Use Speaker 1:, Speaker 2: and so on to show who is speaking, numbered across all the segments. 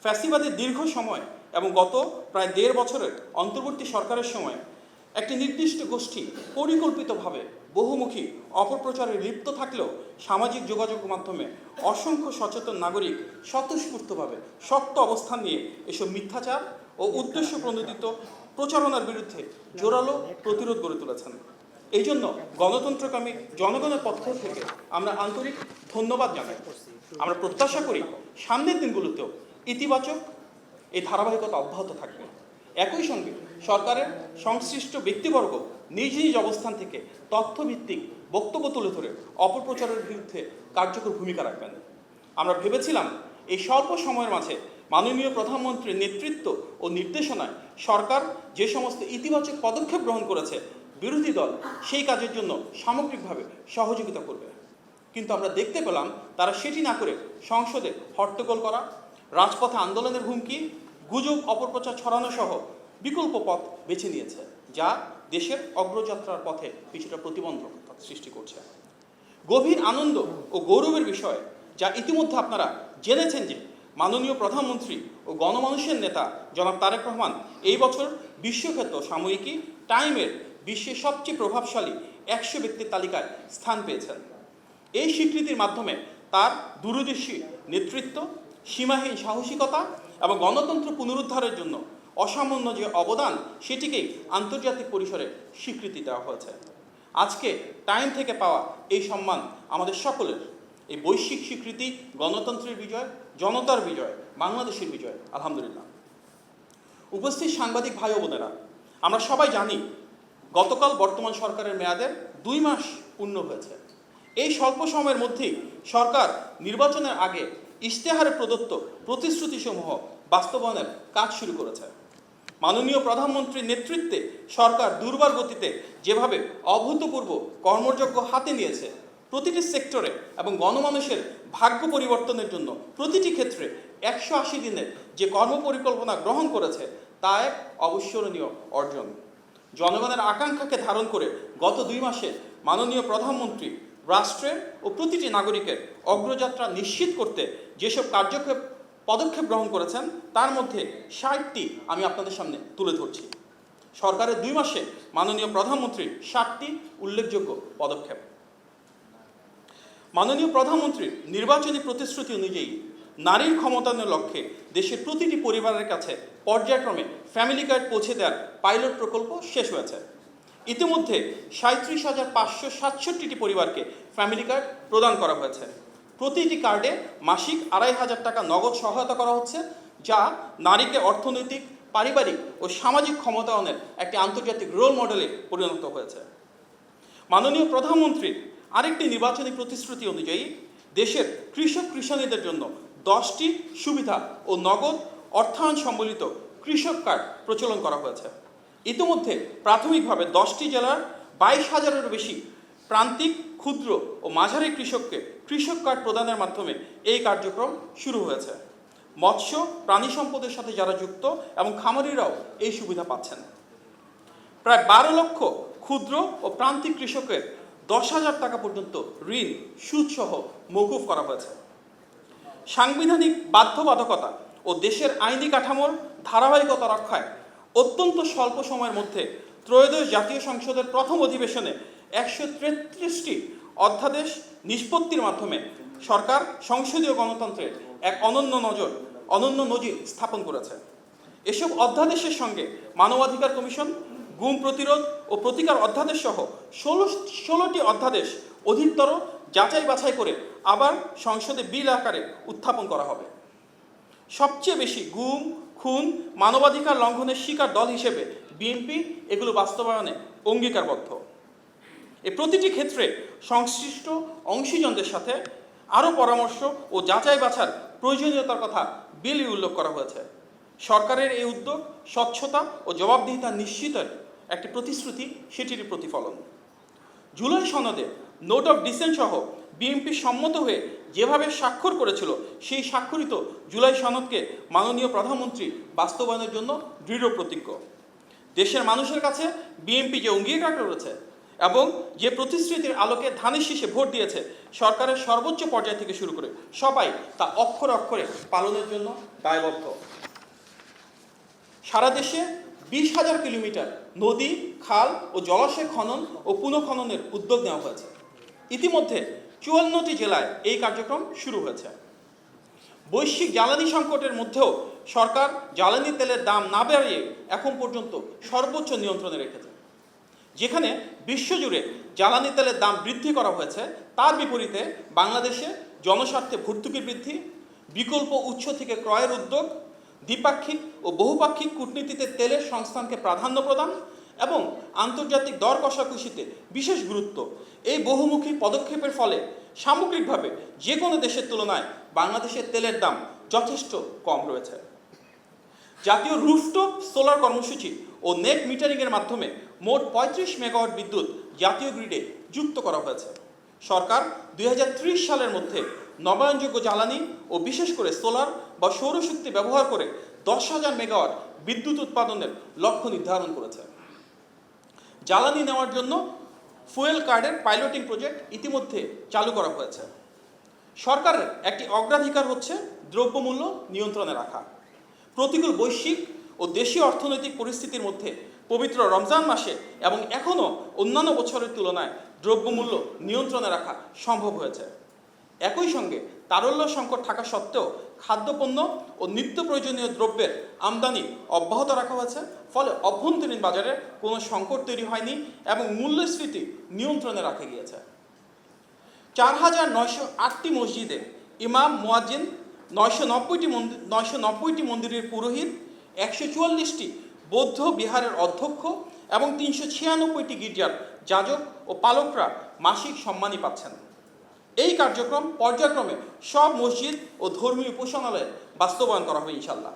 Speaker 1: ফ্যাসিবাদের দীর্ঘ সময় এবং গত প্রায় ১.৫ বছরের অন্তর্বর্তী সরকারের সময় একটি নির্দিষ্ট গোষ্ঠী পরিকল্পিতভাবে বহুমুখী অপপ্রচারে লিপ্ত থাকলেও সামাজিক যোগাযোগ মাধ্যমে অসংখ্য সচেতন নাগরিক স্বতঃস্ফূর্তভাবে শক্ত অবস্থান নিয়ে এসব মিথ্যাচার ও উদ্দেশ্য প্রণোদিত প্রচারণার বিরুদ্ধে জোরালো প্রতিরোধ গড়ে তুলেছেন। এই জন্য গণতন্ত্রকামী জনগণের পক্ষ থেকে আমরা আন্তরিক ধন্যবাদ জানাই। আমরা প্রত্যাশা করি সামনের দিনগুলোতেও ইতিবাচক এই ধারাবাহিকতা অব্যাহত থাকবে। একই সঙ্গে সরকারের সংশ্লিষ্ট ব্যক্তিবর্গ নিজ নিজ অবস্থান থেকে তথ্যভিত্তিক বক্তব্য তুলে ধরে অপপ্রচারের বিরুদ্ধে কার্যকর ভূমিকা রাখবেন। আমরা ভেবেছিলাম এই স্বল্প সময়ের মাঝে মাননীয় প্রধানমন্ত্রীর নেতৃত্ব ও নির্দেশনায় সরকার যে সমস্ত ইতিবাচক পদক্ষেপ গ্রহণ করেছে, বিরোধী দল সেই কাজের জন্য সামগ্রিকভাবে সহযোগিতা করবে। কিন্তু আমরা দেখতে পেলাম তারা সেটি না করে সংসদে হট্টগোল করা, রাজপথে আন্দোলনের হুমকি, গুজব অপপ্রচার ছড়ানো সহ বিকল্প পথ বেছে নিয়েছে, যা দেশের অগ্রযাত্রার পথে কিছুটা প্রতিবন্ধকতা সৃষ্টি করছে। গভীর আনন্দ ও গৌরবের বিষয় যা ইতিমধ্যে আপনারা জেনেছেন যে মাননীয় প্রধানমন্ত্রী ও গণমানুষের নেতা জনাব তারেক রহমান এই বছর বিশ্বখ্যাত সাময়িকী টাইমের বিশ্বের সবচেয়ে প্রভাবশালী ১০০ ব্যক্তির তালিকায় স্থান পেয়েছেন। এই স্বীকৃতির মাধ্যমে তার দূরদর্শী নেতৃত্ব, সীমাহীন সাহসিকতা এবং গণতন্ত্র পুনরুদ্ধারের জন্য অসামান্য যে অবদান, সেটিকেই আন্তর্জাতিক পরিসরে স্বীকৃতি দেওয়া হয়েছে। আজকে টাইম থেকে পাওয়া এই সম্মান আমাদের সকলের। এই বৈশ্বিক স্বীকৃতি গণতন্ত্রের বিজয়, জনতার বিজয়, বাংলাদেশের বিজয়। আলহামদুলিল্লাহ। উপস্থিত সাংবাদিক ভাই ও বোনেরা, আমরা সবাই জানি গতকাল বর্তমান সরকারের মেয়াদের ২ মাস পূর্ণ হয়েছে। এই স্বল্প সময়ের মধ্যেই সরকার নির্বাচনের আগে ইশতেহারে প্রদত্ত প্রতিশ্রুতিসমূহ বাস্তবায়নের কাজ শুরু করেছে। মাননীয় প্রধানমন্ত্রীর নেতৃত্বে সরকার দুর্বার গতিতে যেভাবে অভূতপূর্ব কর্মযজ্ঞ হাতে নিয়েছে, প্রতিটি সেক্টরে এবং গণমানুষের ভাগ্য পরিবর্তনের জন্য প্রতিটি ক্ষেত্রে ১৮০ দিনের যে কর্মপরিকল্পনা গ্রহণ করেছে, তা এক অবিস্মরণীয় অর্জন। জনগণের আকাঙ্ক্ষাকে ধারণ করে গত ২ মাসে মাননীয় প্রধানমন্ত্রী রাষ্ট্রের ও প্রতিটি নাগরিকের অগ্রযাত্রা নিশ্চিত করতে যেসব পদক্ষেপ গ্রহণ করেছেন, তার মধ্যে ৬০টি আমি আপনাদের সামনে তুলে ধরছি। সরকারের ২ মাসে মাননীয় প্রধানমন্ত্রীর ৭টি উল্লেখযোগ্য পদক্ষেপ। মাননীয় প্রধানমন্ত্রীর নির্বাচনী প্রতিশ্রুতি অনুযায়ী নারীর ক্ষমতায়নের লক্ষ্যে দেশের প্রতিটি পরিবারের কাছে পর্যায়ক্রমে ফ্যামিলি কার্ড পৌঁছে দেওয়ার পাইলট প্রকল্প শেষ হয়েছে। ইতিমধ্যে ৩৭,৫৬৭টি পরিবারকে ফ্যামিলি কার্ড প্রদান করা হয়েছে। প্রতিটি কার্ডে মাসিক ২৫০০ টাকা নগদ সহায়তা করা হচ্ছে, যা নারীকে অর্থনৈতিক, পারিবারিক ও সামাজিক ক্ষমতায়নের একটি আন্তর্জাতিক রোল মডেলে পরিণত হয়েছে। মাননীয় প্রধানমন্ত্রীর আরেকটি নির্বাচনী প্রতিশ্রুতি অনুযায়ী দেশের কৃষানীদের জন্য ১০টি সুবিধা ও নগদ অর্থায়ন সম্বলিত কৃষক কার্ড প্রচলন করা হয়েছে। ইতিমধ্যে প্রাথমিকভাবে 10টি জেলার ২২,০০০-এরও বেশি প্রান্তিক, ক্ষুদ্র ও মাঝারি কৃষককে কৃষক কার্ড প্রদানের মাধ্যমে এই কার্যক্রম শুরু হয়েছে। মৎস্য প্রাণী সম্পদের সাথে যারা যুক্ত এবং খামারিরাও এই সুবিধা পাচ্ছেন। প্রায় ১২ লক্ষ ক্ষুদ্র ও প্রান্তিক কৃষকের ১০,০০০ টাকা পর্যন্ত ঋণ সুদসহ মওকুফ করা হয়েছে। সাংবিধানিক বাধ্যবাধকতা ও দেশের আইনি কাঠামোর ধারাবাহিকতা রক্ষায় অত্যন্ত স্বল্প সময়ের মধ্যে ত্রয়োদশ জাতীয় সংসদের প্রথম অধিবেশনে ১৩৩টি অধ্যাদেশ নিষ্পত্তির মাধ্যমে সরকার সংসদীয় গণতন্ত্রের এক অনন্য নজির স্থাপন করেছে। এসব অধ্যাদেশের সঙ্গে মানবাধিকার কমিশন, গুম প্রতিরোধ ও প্রতিকার অধ্যাদেশ সহ ১৬টি অধ্যাদেশ অধিকতর যাচাই বাছাই করে আবার সংসদে বিল আকারে উত্থাপন করা হবে। সবচেয়ে বেশি গুম, খুন, মানবাধিকার লঙ্ঘনের শিকার দল হিসেবে বিএনপি এগুলো বাস্তবায়নে অঙ্গীকারবদ্ধ। এই প্রতিটি ক্ষেত্রে সংশ্লিষ্ট অংশীজনদের সাথে আরও পরামর্শ ও যাচাই বাছার প্রয়োজনীয়তার কথা বিলে উল্লেখ করা হয়েছে। সরকারের এই উদ্যোগ স্বচ্ছতা ও জবাবদিহিতা নিশ্চিতের একটি প্রতিশ্রুতি, সেটিরই প্রতিফলন। জুলাই সনদে নোট অফ ডিসেন্ট সহ বিএনপি সম্মত হয়ে যেভাবে স্বাক্ষর করেছিল, সেই স্বাক্ষরিত জুলাই সনদকে মাননীয় প্রধানমন্ত্রী বাস্তবায়নের জন্য দৃঢ় প্রতিজ্ঞ। দেশের মানুষের কাছে বিএনপি যে অঙ্গীকার করেছে এবং যে প্রতিশ্রুতির আলোকে ধানের শীষে ভোট দিয়েছে সরকারের সর্বোচ্চ পর্যায় থেকে শুরু করে সবাই তা অক্ষরে অক্ষরে পালনের জন্য দায়বদ্ধ। সারা দেশে 20,000 কিলোমিটার নদী, খাল ও জলাশয় খনন ও পুনঃখননের উদ্যোগ নেওয়া হয়েছে। ইতিমধ্যে 54টি জেলায় এই কার্যক্রম শুরু হয়েছে। বৈশ্বিক জ্বালানি সংকটের মধ্যেও সরকার জ্বালানি তেলের দাম না বাড়িয়ে এখন পর্যন্ত সর্বোচ্চ নিয়ন্ত্রণে রেখেছে। যেখানে বিশ্বজুড়ে জ্বালানি তেলের দাম বৃদ্ধি করা হয়েছে, তার বিপরীতে বাংলাদেশে জনস্বার্থে ভর্তুকি বৃদ্ধি, বিকল্প উৎস থেকে ক্রয়ের উদ্যোগ, দ্বিপাক্ষিক ও বহুপাক্ষিক কূটনীতিতে তেলের সংস্থানকে প্রাধান্য প্রদান এবং আন্তর্জাতিক দর কষাকষিতে বিশেষ গুরুত্ব, এই বহুমুখী পদক্ষেপের ফলে সামগ্রিকভাবে যে কোনো দেশের তুলনায় বাংলাদেশের তেলের দাম যথেষ্ট কম রয়েছে। জাতীয় রুফটপ সোলার কর্মসূচি ও নেট মিটারিংয়ের মাধ্যমে মোট 35 মেগাওয়াট বিদ্যুৎ জাতীয় গ্রিডে যুক্ত করা হয়েছে। সরকার 2030 সালের মধ্যে নবায়নযোগ্য জ্বালানি ও বিশেষ করে সোলার বা সৌরশক্তি ব্যবহার করে 10,000 মেগাওয়াট বিদ্যুৎ উৎপাদনের লক্ষ্য নির্ধারণ করেছে। জ্বালানি নেওয়ার জন্য ফুয়েল কার্ডের পাইলটিং প্রজেক্ট ইতিমধ্যে চালু করা হয়েছে। সরকারের একটি অগ্রাধিকার হচ্ছে দ্রব্যমূল্য নিয়ন্ত্রণে রাখা। প্রতিকূল বৈশ্বিক ও দেশীয় অর্থনৈতিক পরিস্থিতির মধ্যে পবিত্র রমজান মাসে এবং এখনও অন্যান্য বছরের তুলনায় দ্রব্যমূল্য নিয়ন্ত্রণে রাখা সম্ভব হয়েছে। একই সঙ্গে তারল্য সংকট থাকা সত্ত্বেও খাদ্যপণ্য ও নিত্য প্রয়োজনীয় দ্রব্যের আমদানি অব্যাহত রাখা হয়েছে, ফলে অভ্যন্তরীণ বাজারে কোনো সংকট তৈরি হয়নি এবং মূল্যস্ফীতি নিয়ন্ত্রণে রাখা গিয়েছে। 4,908টি মসজিদে ইমাম, মুয়াজ্জিন, 990টি মন্দিরের পুরোহিত, 144টি বৌদ্ধ বিহারের অধ্যক্ষ এবং 396টি গির্জার যাজক ও পালকরা মাসিক সম্মানী পাচ্ছেন। এই কার্যক্রম পর্যায়ক্রমে সব মসজিদ ও ধর্মীয় উপাসনালয়ে বাস্তবায়ন করা হবে ইনশাল্লাহ।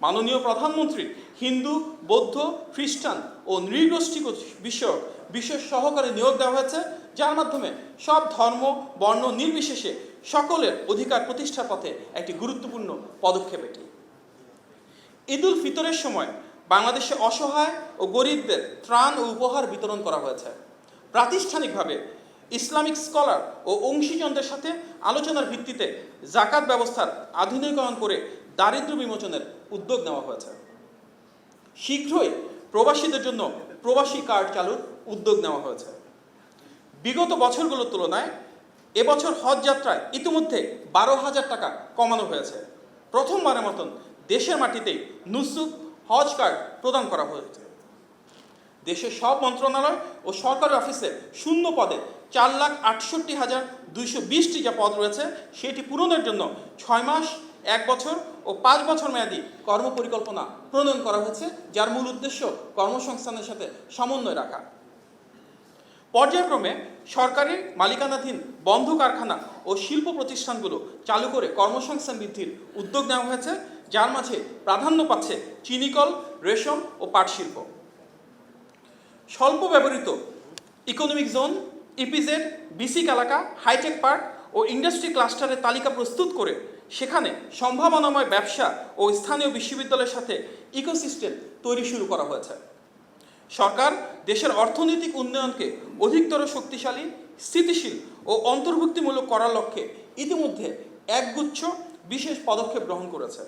Speaker 1: মাননীয় প্রধানমন্ত্রী হিন্দু, বৌদ্ধ, খ্রিস্টান ও নৃগোষ্ঠী বিষয়ক বিশেষ সহকারী নিয়োগ দেওয়া হয়েছে, যার মাধ্যমে সব ধর্ম, বর্ণ নির্বিশেষে সকলের অধিকার প্রতিষ্ঠার পথে একটি গুরুত্বপূর্ণ পদক্ষেপ এটি। ঈদ উল ফিতরের সময় বাংলাদেশে অসহায় ও গরিবদের ত্রাণ ও উপহার বিতরণ করা হয়েছে। প্রাতিষ্ঠানিকভাবে ইসলামিক স্কলার ও অংশীজনদের সাথে আলোচনার ভিত্তিতে জাকাত ব্যবস্থার আধুনিকায়ন করে দারিদ্র্য বিমোচনের উদ্যোগ নেওয়া হয়েছে। শীঘ্রই প্রবাসীদের জন্য প্রবাসী কার্ড চালুর উদ্যোগ নেওয়া হয়েছে। বিগত বছরগুলোর তুলনায় এবছর হজ যাত্রায় ইতিমধ্যে 12,000 টাকা কমানো হয়েছে। প্রথমবারের মতন দেশের মাটিতেই নুসুক হজ কার্ড প্রদান করা হয়েছে। দেশের সব মন্ত্রণালয় ও সরকারি অফিসে শূন্য পদে 4,68,220টি যে পদ রয়েছে সেটি পূরণের জন্য 6 মাস, 1 বছর ও 5 বছর মেয়াদী কর্মপরিকল্পনা প্রণয়ন করা হয়েছে, যার মূল উদ্দেশ্য কর্মসংস্থানের সাথে সমন্বয় রাখা। পর্যায়ক্রমে সরকারি মালিকানাধীন বন্ধ কারখানা ও শিল্প প্রতিষ্ঠানগুলো চালু করে কর্মসংস্থান বৃদ্ধির উদ্যোগ নেওয়া হয়েছে, যার মাঝে প্রাধান্য পাচ্ছে চিনিকল, রেশম ও পাট শিল্প। স্বল্প ব্যবহৃত ইকোনমিক জোন, ইপিজেড, বিসিক এলাকা, হাইটেক পার্ক ও ইন্ডাস্ট্রি ক্লাস্টারের তালিকা প্রস্তুত করে সেখানে সম্ভাবনাময় ব্যবসা ও স্থানীয় বিশ্ববিদ্যালয়ের সাথে ইকোসিস্টেম তৈরি শুরু করা হয়েছে। সরকার দেশের অর্থনৈতিক উন্নয়নকে অধিকতর শক্তিশালী, স্থিতিশীল ও অন্তর্ভুক্তিমূলক করার লক্ষ্যে ইতিমধ্যে একগুচ্ছ বিশেষ পদক্ষেপ গ্রহণ করেছে।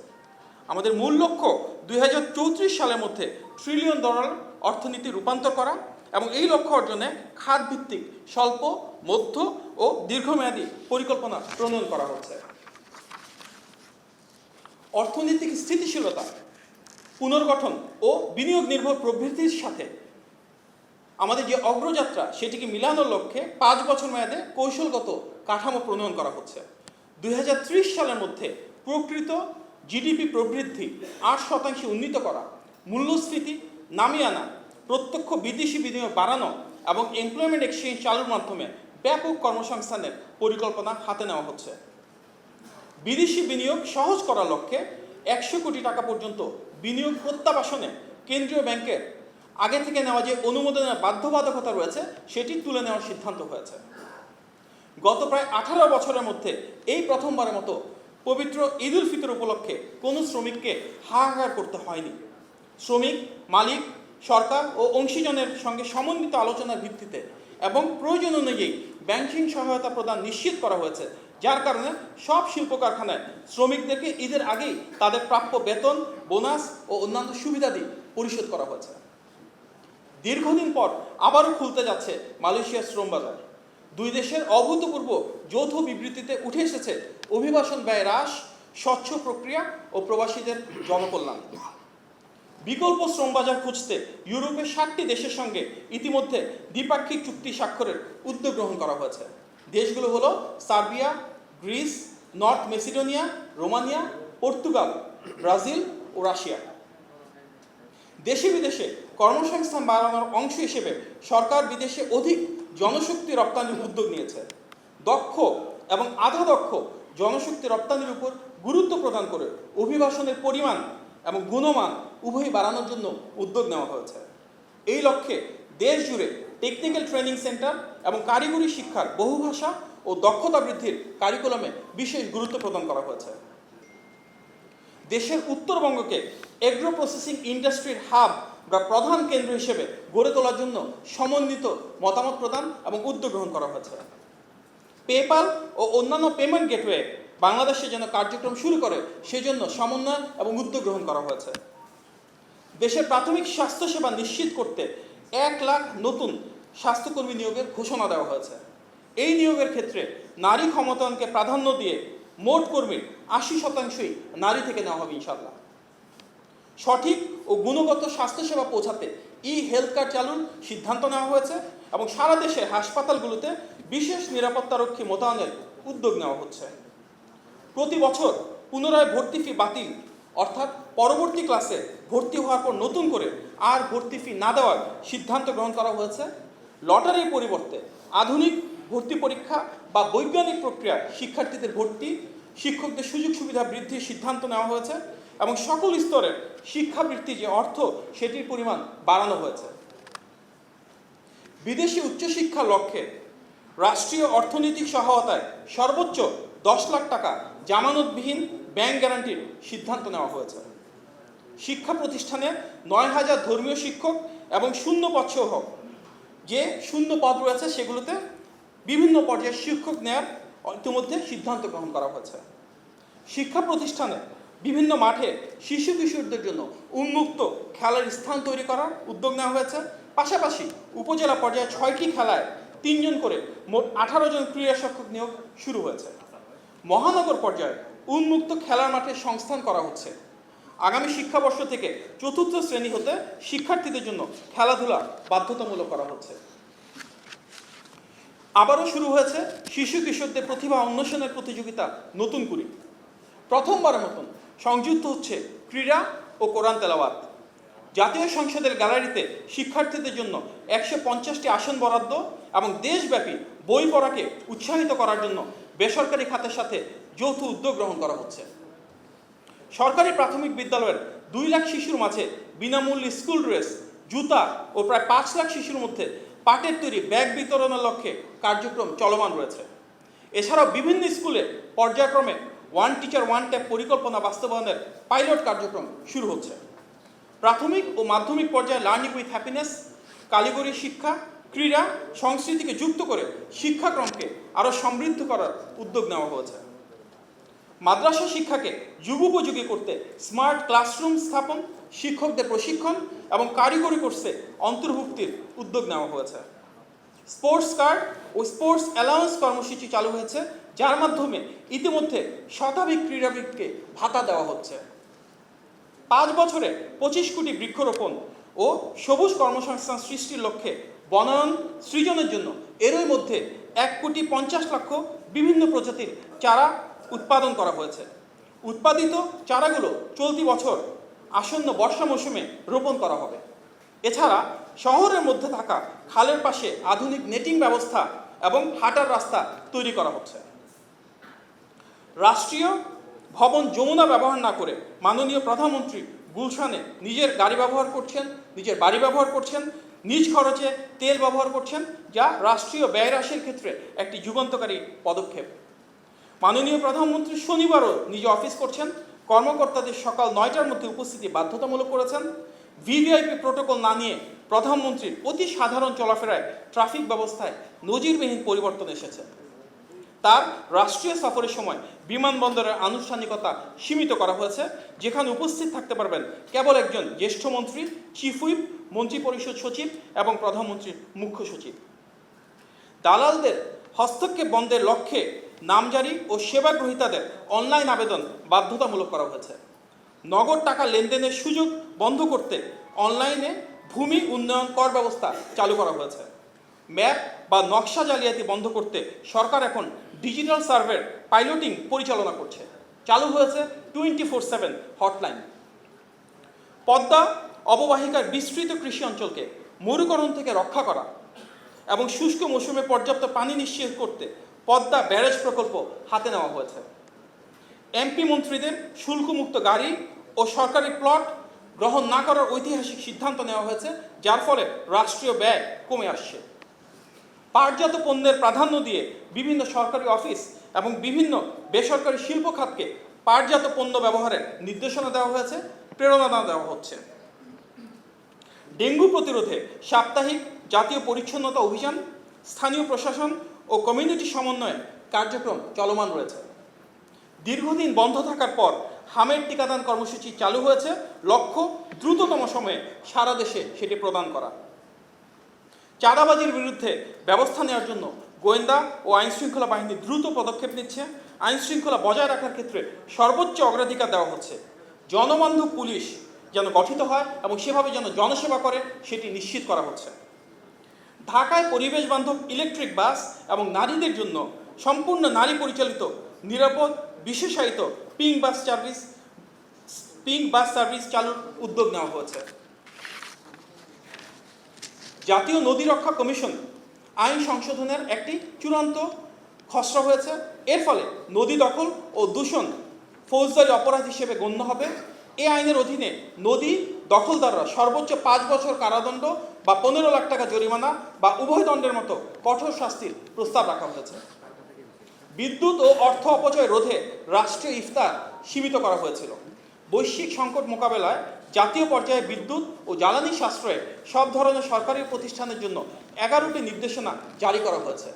Speaker 1: আমাদের মূল লক্ষ্য 2034 সালের মধ্যে $1 ট্রিলিয়ন অর্থনীতি রূপান্তর করা এবং এই লক্ষ্য অর্জনে খাতভিত্তিক স্বল্প, মধ্য ও দীর্ঘমেয়াদী পরিকল্পনা প্রণয়ন করা হচ্ছে। অর্থনৈতিক স্থিতিশীলতা, পুনর্গঠন ও বিনিয়োগ নির্ভর প্রবৃদ্ধির সাথে আমাদের যে অগ্রযাত্রা সেটিকে মিলানোর লক্ষ্যে 5 বছর মেয়াদে কৌশলগত কাঠামো প্রণয়ন করা হচ্ছে। 2030 সালের মধ্যে প্রকৃত জিডিপি প্রবৃদ্ধি 8% উন্নীত করা, মূল্যস্ফীতি নামিয়ে আনা, প্রত্যক্ষ বিদেশি বিনিয়োগ বাড়ানো এবং এমপ্লয়মেন্ট এক্সচেঞ্জ চালুর মাধ্যমে ব্যাপক কর্মসংস্থানের পরিকল্পনা হাতে নেওয়া হচ্ছে। বিদেশি বিনিয়োগ সহজ করার লক্ষ্যে 100 কোটি টাকা পর্যন্ত বিনিয়োগ প্রত্যাবাসনে কেন্দ্রীয় ব্যাংকের আগে থেকে নেওয়া যে অনুমোদনের বাধ্যবাধকতা রয়েছে সেটি তুলে নেওয়ার সিদ্ধান্ত হয়েছে। গত প্রায় 18 বছরের মধ্যে এই প্রথমবারের মতো পবিত্র ঈদ উল ফিতর উপলক্ষে কোনো শ্রমিককে হাহাকার করতে হয়নি। শ্রমিক, মালিক, সরকার ও অংশীজনের সঙ্গে সমন্বিত আলোচনার ভিত্তিতে এবং প্রয়োজন অনুযায়ী ব্যাংকিং সহায়তা প্রদান নিশ্চিত করা হয়েছে, যার কারণে সব শিল্প কারখানায় শ্রমিকদেরকে ঈদের আগেই তাদের প্রাপ্য বেতন, বোনাস ও অন্যান্য সুবিধাদি পরিশোধ করা হয়েছে। দীর্ঘদিন পর আবারও খুলতে যাচ্ছে মালয়েশিয়ার শ্রম বাজার। দুই দেশের অভূতপূর্ব যৌথ বিবৃতিতে উঠে এসেছে অভিবাসন ব্যয় হ্রাস, স্বচ্ছ প্রক্রিয়া ও প্রবাসীদের জনকল্যাণ। বিকল্প শ্রম বাজার খুঁজতে ইউরোপের 7টি দেশের সঙ্গে ইতিমধ্যে দ্বিপাক্ষিক চুক্তি স্বাক্ষরের উদ্যোগ গ্রহণ করা হয়েছে। দেশগুলো হলো Serbia, Greece, North Macedonia, Romania, Portugal, Brazil ও রাশিয়া। দেশে বিদেশে কর্মসংস্থান বাড়ানোর অংশ হিসেবে সরকার বিদেশে অধিক জনশক্তি রপ্তানির উদ্যোগ নিয়েছে। দক্ষ এবং আধা দক্ষ জনশক্তি রপ্তানির উপর গুরুত্ব প্রদান করে অভিবাসনের পরিমাণ এবং গুণমান উভয়ই বাড়ানোর জন্য উদ্যোগ নেওয়া হয়েছে। এই লক্ষ্যে দেশ জুড়ে টেকনিক্যাল ট্রেনিং সেন্টার এবং কারিগরি শিক্ষার বহুভাষা ও দক্ষতা বৃদ্ধির কারিকুলামে বিশেষ গুরুত্ব প্রদান করা হয়েছে। দেশের উত্তরবঙ্গকে এগ্রো প্রসেসিং ইন্ডাস্ট্রির হাব বা প্রধান কেন্দ্র হিসেবে গড়ে তোলার জন্য সমন্বিত মতামত প্রদান এবং উদ্যোগ গ্রহণ করা হয়েছে। পেপাল ও অন্যান্য পেমেন্ট গেটওয়ে বাংলাদেশে যেন কার্যক্রম শুরু করে সেজন্য সমন্বয় এবং উদ্যোগ গ্রহণ করা হয়েছে। দেশের প্রাথমিক স্বাস্থ্যসেবা নিশ্চিত করতে 1 লাখ নতুন স্বাস্থ্যকর্মী নিয়োগের ঘোষণা দেওয়া হয়েছে। এই নিয়োগের ক্ষেত্রে নারী ক্ষমতায়নকে প্রাধান্য দিয়ে মোট কর্মীর 80% নারী থেকে নেওয়া হবে ইনশাআল্লাহ। সঠিক ও গুণগত স্বাস্থ্যসেবা পৌঁছাতে হেলথ কার্ড চালুর সিদ্ধান্ত নেওয়া হয়েছে এবং সারা দেশে হাসপাতালগুলোতে বিশেষ নিরাপত্তারক্ষী মোতায়েনের উদ্যোগ নেওয়া হচ্ছে। প্রতি বছর পুনরায় ভর্তি ফি বাতিল, অর্থাৎ পরবর্তী ক্লাসে ভর্তি হওয়ার পর নতুন করে আর ভর্তি ফি না দেওয়ার সিদ্ধান্ত গ্রহণ করা হয়েছে। লটারির পরিবর্তে আধুনিক ভর্তি পরীক্ষা বা বৈজ্ঞানিক প্রক্রিয়া শিক্ষার্থীদের ভর্তি, শিক্ষকদের সুযোগ সুবিধা বৃদ্ধির সিদ্ধান্ত নেওয়া হয়েছে এবং সকল স্তরের শিক্ষাবৃত্তি যে অর্থ সেটির পরিমাণ বাড়ানো হয়েছে। বিদেশি উচ্চশিক্ষার লক্ষ্যে রাষ্ট্রীয় অর্থনৈতিক সহায়তায় সর্বোচ্চ 10 লাখ টাকা জামানতবিহীন ব্যাংক গ্যারান্টির সিদ্ধান্ত নেওয়া হয়েছে। শিক্ষা প্রতিষ্ঠানে 9,000 ধর্মীয় শিক্ষক এবং শূন্য পদ সহ যে শূন্য পদ রয়েছে সেগুলোতে বিভিন্ন পর্যায়ে শিক্ষক নেওয়ার ইতিমধ্যে সিদ্ধান্ত গ্রহণ করা হয়েছে। শিক্ষা প্রতিষ্ঠানে বিভিন্ন মাঠে শিশু কিশোরদের জন্য উন্মুক্ত খেলার স্থান তৈরি করার উদ্যোগ নেওয়া হয়েছে। পাশাপাশি উপজেলা পর্যায়ে 6টি খেলায় 3 জন করে মোট 18 জন ক্রীড়া শিক্ষক নিয়োগ শুরু হয়েছে। মহানগর পর্যায়ে উন্মুক্ত খেলার মাঠে সংস্থান করা হচ্ছে। আগামী শিক্ষাবর্ষ থেকে 4র্থ শ্রেণী হতে শিক্ষার্থীদের জন্য খেলাধুলা বাধ্যতামূলক করা হচ্ছে। আবারও শুরু হয়েছে শিশু কিশোরদের প্রতিভা অন্বেষণের প্রতিযোগিতা নতুন করে। প্রথমবারের মতন সংযুক্ত হচ্ছে ক্রীড়া ও কোরআন তেলাওয়াত। জাতীয় সংসদের গ্যালারিতে শিক্ষার্থীদের জন্য 150টি আসন বরাদ্দ এবং দেশব্যাপী বই পড়াকে উৎসাহিত করার জন্য বেসরকারি খাতের সাথে যৌথ উদ্যোগ গ্রহণ করা হচ্ছে। সরকারি প্রাথমিক বিদ্যালয়ের 2 লাখ শিশুর মাঝে বিনামূল্যে স্কুল ড্রেস, জুতা ও প্রায় 5 লাখ শিশুর মধ্যে পাটের তৈরি ব্যাগ বিতরণের লক্ষ্যে কার্যক্রম চলমান রয়েছে। এছাড়াও বিভিন্ন স্কুলে পর্যায়ক্রমে 1 টিচার 1 ট্যাব পরিকল্পনা বাস্তবায়নের পাইলট কার্যক্রম শুরু হচ্ছে। প্রাথমিক ও মাধ্যমিক পর্যায়ে লার্নিং উইথ হ্যাপিনেস, কারিগরি শিক্ষা, ক্রীড়া, সংস্কৃতিকে যুক্ত করে শিক্ষাক্রমকে আরও সমৃদ্ধ করার উদ্যোগ নেওয়া হয়েছে। মাদ্রাসা শিক্ষাকে যুগোপযোগী করতে স্মার্ট ক্লাসরুম স্থাপন, শিক্ষকদের প্রশিক্ষণ এবং কারিগরি কোর্সে অন্তর্ভুক্তির উদ্যোগ নেওয়া হয়েছে। স্পোর্টস কার্ড ও স্পোর্টস অ্যালাউন্স কর্মসূচি চালু হয়েছে, যার মাধ্যমে ইতিমধ্যে শতাধিক ক্রীড়াবিদকে ভাতা দেওয়া হচ্ছে। 5 বছরে 25 কোটি বৃক্ষরোপণ ও সবুজ কর্মসংস্থান সৃষ্টির লক্ষ্যে বনায়ন সৃজনের জন্য এরই মধ্যে 1,50,00,000 বিভিন্ন প্রজাতির চারা উৎপাদন করা হয়েছে। উৎপাদিত চারাগুলো চলতি বছর আসন্ন বর্ষা মৌসুমে রোপণ করা হবে। এছাড়া শহরের মধ্যে থাকা খালের পাশে আধুনিক নেটিং ব্যবস্থা এবং হাঁটার রাস্তা তৈরি করা হচ্ছে। রাষ্ট্রীয় ভবন যমুনা ব্যবহার না করে মাননীয় প্রধানমন্ত্রী গুলশানে নিজের বাড়ি ব্যবহার করছেন, নিজ খরচে তেল ব্যবহার করছেন, যা রাষ্ট্রীয় ব্যয় হ্রাসের ক্ষেত্রে একটি যুগান্তকারী পদক্ষেপ। মাননীয় প্রধানমন্ত্রী শনিবারও নিজে অফিস করছেন, কর্মকর্তাদের সকাল 9টার মধ্যে উপস্থিতি বাধ্যতামূলক করেছেন। ভিভিআইপি প্রোটোকল না নিয়ে প্রধানমন্ত্রীর অতি সাধারণ চলাফেরায় ট্রাফিক ব্যবস্থায় নজিরবিহীন পরিবর্তন এসেছে। তার রাষ্ট্রীয় সফরের সময় বিমানবন্দরের আনুষ্ঠানিকতা সীমিত করা হয়েছে, যেখানে উপস্থিত থাকতে পারবেন কেবল একজন জ্যেষ্ঠ মন্ত্রী, চিফ হুইপ, মন্ত্রিপরিষদ সচিব এবং প্রধানমন্ত্রীর মুখ্য সচিব। দালালদের হস্তক্ষেপ বন্ধের লক্ষ্যে নামজারি ও সেবা গ্রহীতাদের অনলাইন আবেদন বাধ্যতামূলক করা হয়েছে। নগদ টাকা লেনদেনের সুযোগ বন্ধ করতে অনলাইনে ভূমি উন্নয়ন কর ব্যবস্থা চালু করা হয়েছে। ম্যাপ বা নকশা জালিয়াতি বন্ধ করতে সরকার এখন ডিজিটাল সার্ভের পাইলটিং পরিচালনা করছে। চালু হয়েছে 24/7 হটলাইন। পদ্মা অববাহিকার বিস্তৃত কৃষি অঞ্চলকে মরুকরণ থেকে রক্ষা করা এবং শুষ্ক মৌসুমে পর্যাপ্ত পানি নিশ্চিত করতে পদ্মা ব্যারেজ প্রকল্প হাতে নেওয়া হয়েছে। এমপি মন্ত্রীদের শুল্কমুক্ত গাড়ি ও সরকারি প্লট গ্রহণ না করার ঐতিহাসিক সিদ্ধান্ত নেওয়া হয়েছে, যার ফলে রাষ্ট্রীয় ব্যয় কমে আসছে। পাটজাত পণ্যের প্রাধান্য দিয়ে বিভিন্ন সরকারি অফিস এবং বিভিন্ন বেসরকারি শিল্প খাতকে পাটজাত পণ্য ব্যবহারের নির্দেশনা দেওয়া হয়েছে, প্রেরণা দেওয়া হচ্ছে। ডেঙ্গু প্রতিরোধে সাপ্তাহিক জাতীয় পরিচ্ছন্নতা অভিযান, স্থানীয় প্রশাসন ও কমিউনিটি সমন্বয়ে কার্যক্রম চলমান রয়েছে। দীর্ঘদিন বন্ধ থাকার পর হামের টিকাদান কর্মসূচি চালু হয়েছে, লক্ষ্য দ্রুততম সময়ে সারা দেশে সেটি প্রদান করা। চাঁদাবাজির বিরুদ্ধে ব্যবস্থা নেওয়ার জন্য গোয়েন্দা ও আইনশৃঙ্খলা বাহিনী দ্রুত পদক্ষেপ নিচ্ছে। আইনশৃঙ্খলা বজায় রাখার ক্ষেত্রে সর্বোচ্চ অগ্রাধিকার দেওয়া হচ্ছে। জনবান্ধব পুলিশ যেন গঠিত হয় এবং সেভাবে যেন জনসেবা করে সেটি নিশ্চিত করা হচ্ছে। ঢাকায় পরিবেশ বান্ধব ইলেকট্রিক বাস এবং নারীদের জন্য সম্পূর্ণ নারী পরিচালিত নিরাপদ বিশেষায়িত পিঙ্ক বাস সার্ভিস চালুর উদ্যোগ নেওয়া হয়েছে। জাতীয় নদী রক্ষা কমিশন আইন সংশোধনের একটি চূড়ান্ত খসড়া হয়েছে। এর ফলে নদী দখল ও দূষণ ফৌজদারি অপরাধ হিসেবে গণ্য হবে। এই আইনের অধীনে নদী দখলদাররা সর্বোচ্চ 5 বছর কারাদণ্ড বা 15 লাখ টাকা জরিমানা বা উভয় দণ্ডের মতো কঠোর শাস্তির প্রস্তাব রাখা হয়েছে। বিদ্যুৎ ও অর্থ অপচয় রোধে রাষ্ট্রীয় ইফতার সীমিত করা হয়েছিল। বৈশ্বিক সংকট মোকাবেলায় জাতীয় পর্যায়ে বিদ্যুৎ ও জ্বালানি সাশ্রয়ে সব ধরনের সরকারি প্রতিষ্ঠানের জন্য 11টি নির্দেশনা জারি করা হয়েছে।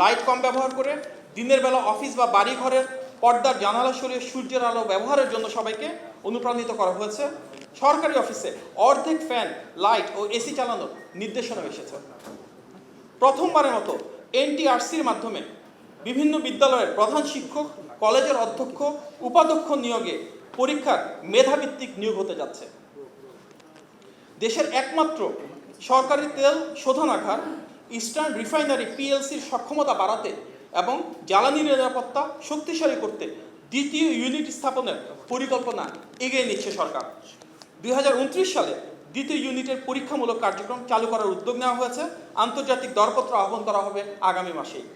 Speaker 1: লাইট কম ব্যবহার করে দিনের বেলা অফিস বা বাড়ি ঘরের পর্দার জানালা সরিয়ে সূর্যের আলো ব্যবহারের জন্য সবাইকে অনুপ্রাণিত করা হয়েছে। সরকারি অফিসে অর্ধেক ফ্যান, লাইট ও এসি চালানোর নির্দেশনা এসেছে। প্রথমবারের মতো এনটিআরসির মাধ্যমে বিভিন্ন বিদ্যালয়ের প্রধান শিক্ষক, কলেজের অধ্যক্ষ, উপাধ্যক্ষ নিয়োগে পরীক্ষার মেধাভিত্তিক নিয়োগ হতে যাচ্ছে। দেশের একমাত্র সরকারি তেল শোধনাগার ইস্টার্ন রিফাইনারি পিএলসির সক্ষমতা বাড়াতে এবং জ্বালানি নিরাপত্তা শক্তিশালী করতে দ্বিতীয় ইউনিট স্থাপনের পরিকল্পনা এগিয়ে নিচ্ছে সরকার। 2029 সালে দ্বিতীয় ইউনিটের পরীক্ষামূলক কার্যক্রম চালু করার উদ্যোগ নেওয়া হয়েছে। আন্তর্জাতিক দরপত্র আহ্বান করা হবে আগামী মাসেই।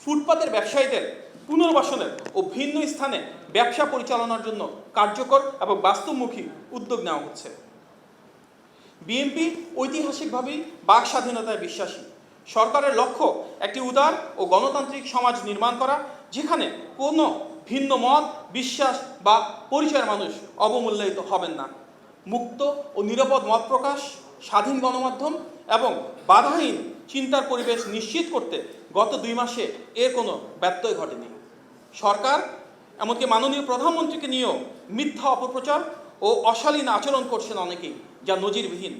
Speaker 1: ফুটপাতের ব্যবসায়ীদের পুনর্বাসনের ও ভিন্ন স্থানে ব্যবসা পরিচালনার জন্য কার্যকর এবং বাস্তবমুখী উদ্যোগ নেওয়া হচ্ছে। বিএনপি ঐতিহাসিকভাবেই বাক স্বাধীনতায় বিশ্বাসী। সরকারের লক্ষ্য একটি উদার ও গণতান্ত্রিক সমাজ নির্মাণ করা, যেখানে কোনো ভিন্ন মত, বিশ্বাস বা পরিচয়ের মানুষ অবমূল্যায়িত হবেন না। মুক্ত ও নিরাপদ মত প্রকাশ, স্বাধীন গণমাধ্যম এবং বাধাহীন চিন্তার পরিবেশ নিশ্চিত করতে গত 2 মাসে এর কোনো ব্যত্যয় ঘটেনি। সরকার এমনকি মাননীয় প্রধানমন্ত্রীকে নিয়েও মিথ্যা অপপ্রচার ও অশালীন আচরণ করছেন অনেকেই, যা নজিরবিহীন।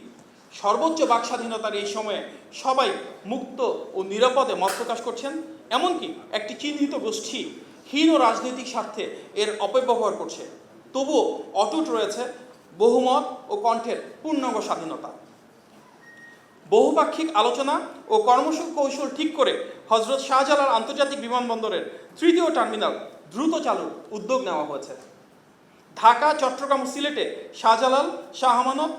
Speaker 1: সর্বোচ্চ বাক স্বাধীনতার এই সময়ে সবাই মুক্ত ও নিরাপদে মত প্রকাশ করছেন। এমনকি একটি চিহ্নিত গোষ্ঠী হীন রাজনৈতিক স্বার্থে এর অপব্যবহার করছে। তবুও অটুট রয়েছে বহুমত ও কণ্ঠের পূর্ণাঙ্গ স্বাধীনতা। বহুপাক্ষিক আলোচনা ও কৌশল ঠিক করে হজরত শাহজালাল আন্তর্জাতিক বিমানবন্দরের 3য় টার্মিনাল দ্রুত চালুর উদ্যোগ নেওয়া হয়েছে। ঢাকা, চট্টগ্রাম ও সিলেটে শাহজালাল, শাহ আমানত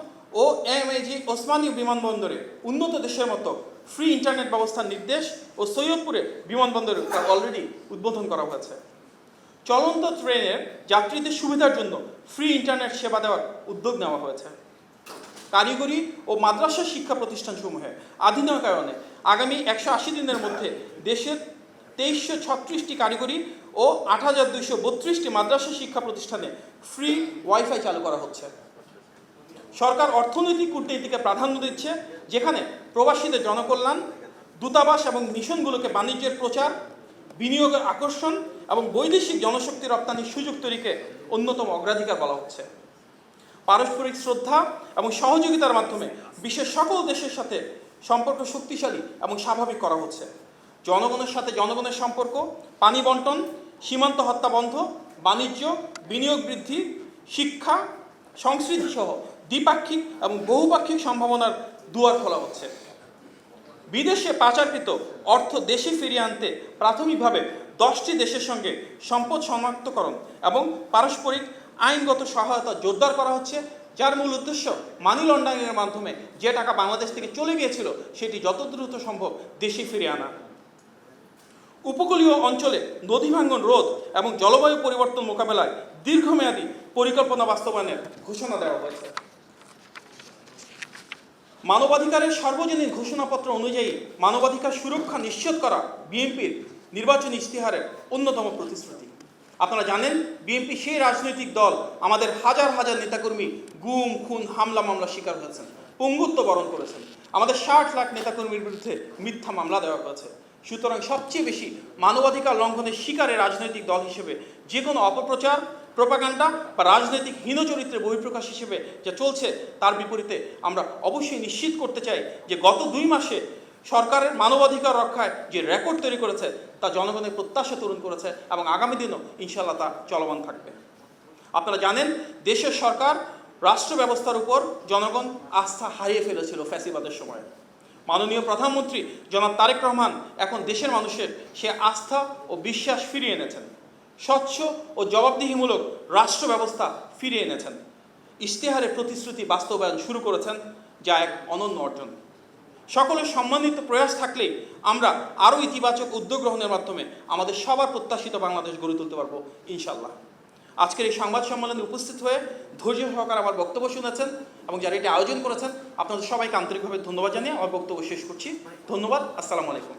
Speaker 1: ও এমএজি ওসমানী বিমানবন্দরে উন্নত দেশের মতো ফ্রি ইন্টারনেট ব্যবস্থার নির্দেশ ও সৈয়দপুরে বিমানবন্দরে অলরেডি উদ্বোধন করা হয়েছে। চলন্ত ট্রেনের যাত্রীদের সুবিধার জন্য ফ্রি ইন্টারনেট সেবা দেওয়ার উদ্যোগ নেওয়া হয়েছে। কারিগরি ও মাদ্রাসা শিক্ষা প্রতিষ্ঠানসমূহে আধুনিকায়নে আগামী 180 দিনের মধ্যে দেশের 2336টি কারিগরি ও 8232টি মাদ্রাসা শিক্ষা প্রতিষ্ঠানে ফ্রি ওয়াইফাই চালু করা হচ্ছে। সরকার অর্থনৈতিক কূটনীতিকে প্রাধান্য দিচ্ছে, যেখানে প্রবাসীদের জনকল্যাণ, দূতাবাস এবং মিশনগুলোকে বাণিজ্যের প্রচার, বিনিয়োগের আকর্ষণ এবং বৈদেশিক জনশক্তি রপ্তানির সুযোগ তৈরিকে অন্যতম অগ্রাধিকার বলা হচ্ছে। পারস্পরিক শ্রদ্ধা এবং সহযোগিতার মাধ্যমে বিশ্বের সকল দেশের সাথে সম্পর্ক শক্তিশালী এবং স্বাভাবিক করা হচ্ছে। জনগণের সাথে জনগণের সম্পর্ক, পানি বন্টন, সীমান্ত হত্যা বন্ধ, বাণিজ্য, বিনিয়োগ বৃদ্ধি, শিক্ষা, সংস্কৃতি সহ দ্বিপাক্ষিক এবং বহুপাক্ষিক সম্ভাবনার দুয়ার খোলা হচ্ছে। বিদেশে পাচারকৃত অর্থ দেশে ফিরিয়ে আনতে প্রাথমিকভাবে 10টি দেশের সঙ্গে সম্পদ শনাক্তকরণ এবং পারস্পরিক আইনগত সহায়তা জোরদার করা হচ্ছে, যার মূল উদ্দেশ্য মানি লন্ডারিংয়ের মাধ্যমে যে টাকা বাংলাদেশ থেকে চলে গিয়েছিল সেটি যত দ্রুত সম্ভব দেশে ফিরিয়ে আনা। উপকূলীয় অঞ্চলে নদী ভাঙ্গন রোধ এবং জলবায়ু পরিবর্তন মোকাবেলায় দীর্ঘমেয়াদী পরিকল্পনা বাস্তবায়নের ঘোষণা দেওয়া হয়েছে। মানবাধিকারের সার্বজনীন ঘোষণাপত্র অনুযায়ী মানবাধিকার সুরক্ষা নিশ্চিত করা বিএনপির নির্বাচনী ইশতেহারের অন্যতম প্রতিশ্রুতি। আপনারা জানেন, বিএনপি সেই রাজনৈতিক দল আমাদের হাজার হাজার নেতাকর্মী গুম, খুন, হামলা মামলা শিকার হয়েছেন, পঙ্গুত্ব বরণ করেছেন। আমাদের 60 লাখ নেতাকর্মীর বিরুদ্ধে মিথ্যা মামলা দেওয়া হয়েছে। সুতরাং সবচেয়ে বেশি মানবাধিকার লঙ্ঘনের শিকারের রাজনৈতিক দল হিসেবে যে কোনো অপপ্রচার, প্রোপাগান্ডা বা রাজনৈতিক হীনচরিত্রের বহিঃপ্রকাশ হিসেবে যা চলছে, তার বিপরীতে আমরা অবশ্যই নিশ্চিত করতে চাই যে গত 2 মাসে সরকারের মানবাধিকার রক্ষায় যে রেকর্ড তৈরি করেছে তা জনগণের প্রত্যাশা পূরণ করেছে এবং আগামী দিনও ইনশাল্লাহ তা চলমান থাকবে। আপনারা জানেন, দেশের সরকার রাষ্ট্র ব্যবস্থার উপর জনগণ আস্থা হারিয়ে ফেলেছিল ফ্যাসিবাদের সময়। মাননীয় প্রধানমন্ত্রী জনাব তারেক রহমান এখন দেশের মানুষের সে আস্থা ও বিশ্বাস ফিরিয়ে এনেছেন। স্বচ্ছ ও জবাবদিহিমূলক রাষ্ট্র ব্যবস্থা ফিরিয়ে এনেছেন। ইশতেহারে প্রতিশ্রুতি বাস্তবায়ন শুরু করেছেন, যা এক অনন্য অর্জন। সকলের সম্মানিত প্রয়াস থাকলেই আমরা আরও ইতিবাচক উদ্যোগ গ্রহণের মাধ্যমে আমাদের সবার প্রত্যাশিত বাংলাদেশ গড়ে তুলতে পারবো ইনশাল্লাহ। আজকের এই সংবাদ সম্মেলনে উপস্থিত হয়ে ধৈর্য সহকারে আমার বক্তব্য শুনেছেন এবং যারা এটি আয়োজন করেছেন, আপনাদের সবাইকে আন্তরিকভাবে ধন্যবাদ জানিয়ে আমার বক্তব্য শেষ করছি। ধন্যবাদ। আসসালামু আলাইকুম।